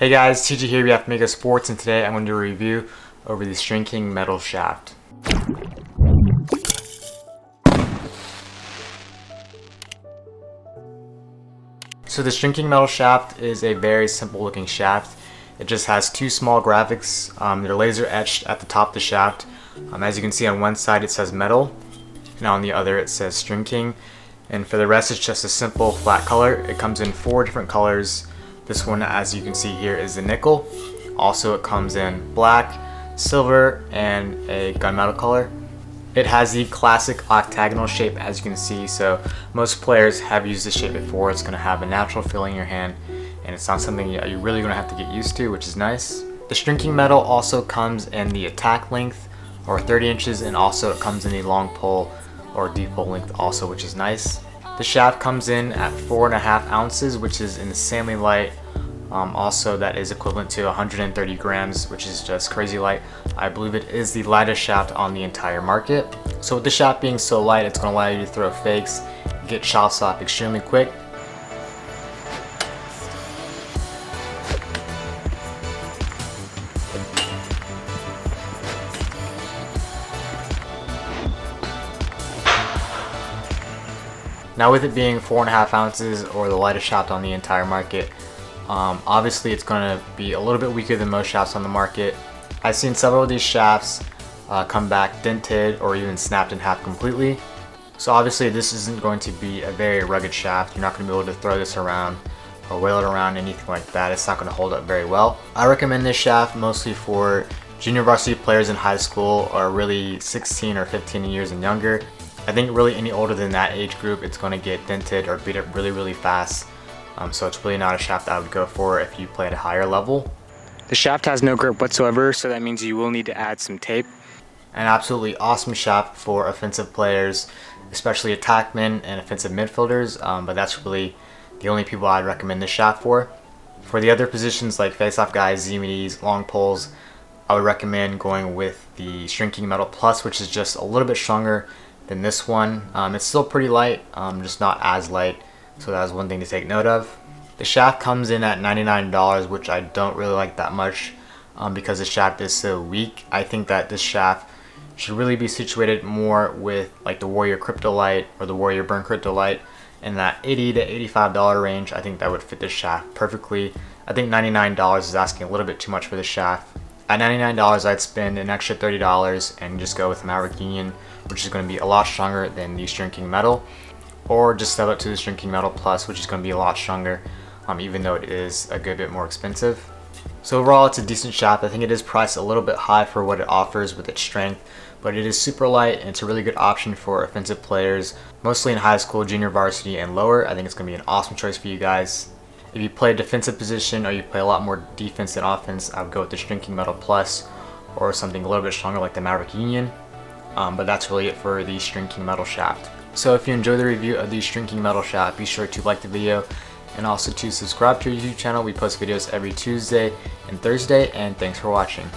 Hey guys, TJ here, we have Mega Sports, and today I'm going to do a review over the Stringking Metal shaft. So the Stringking Metal shaft is a very simple looking shaft. It just has two small graphics. They're laser etched at the top of the shaft. As you can see, on one side it says metal, and on the other it says Stringking. And for the rest, it's just a simple flat color. It comes in 4 different colors. This one, as you can see here, is the nickel. Also, it comes in black, silver, and a gunmetal color. It has the classic octagonal shape, as you can see, so most players have used this shape before. It's going to have a natural feel in your hand, and it's not something you're really going to have to get used to, which is nice. The Stringking Metal also comes in the attack length, or 30 inches, and also it comes in the long pole or deep pole length also, which is nice. The shaft comes in at 4.5 ounces, which is insanely light. Also, that is equivalent to 130 grams, which is just crazy light. I believe it is the lightest shaft on the entire market. So with the shaft being so light, it's going to allow you to throw fakes, get shots off extremely quick. Now with it being 4.5 ounces, or the lightest shaft on the entire market, obviously it's going to be a little bit weaker than most shafts on the market. I've seen several of these shafts come back dented or even snapped in half completely. So obviously this isn't going to be a very rugged shaft. You're not going to be able to throw this around or wheel it around, anything like that. It's not going to hold up very well. I recommend this shaft mostly for junior varsity players in high school, or really 16 or 15 years and younger. I think really any older than that age group, it's going to get dented or beat up really fast. So it's really not a shaft that I would go for if you play at a higher level. The shaft has no grip whatsoever, so that means you will need to add some tape. An absolutely awesome shaft for offensive players, especially attackmen and offensive midfielders, but that's really the only people I'd recommend this shaft for. For the other positions like face-off guys, ZMDs, long poles, I would recommend going with the Stringking Metal Plus, which is just a little bit stronger than this one. It's still pretty light, just not as light, so that's one thing to take note of. The shaft comes in at $99, which I don't really like that much because the shaft is so weak. I think that this shaft should really be situated more with like the Warrior Cryptolite or the Warrior Burn Cryptolite in that $80 to $85 range. I think that would fit this shaft perfectly. I think $99 is asking a little bit too much for the shaft. At $99, I'd spend an extra $30 and just go with the Maverick Union, which is going to be a lot stronger than the Stringking Metal, or just step up to the Stringking Metal Plus, which is going to be a lot stronger, even though it is a good bit more expensive. So overall, it's a decent shaft. I think it is priced a little bit high for what it offers with its strength, but it is super light and it's a really good option for offensive players, mostly in high school, junior varsity, and lower. I think it's going to be an awesome choice for you guys. If you play a defensive position or you play a lot more defense than offense, I would go with the Stringking Metal Plus or something a little bit stronger like the Maverick Union. But that's really it for the Stringking Metal shaft. So if you enjoyed the review of the Stringking Metal shaft, be sure to like the video and also to subscribe to our YouTube channel. We post videos every Tuesday and Thursday, and thanks for watching.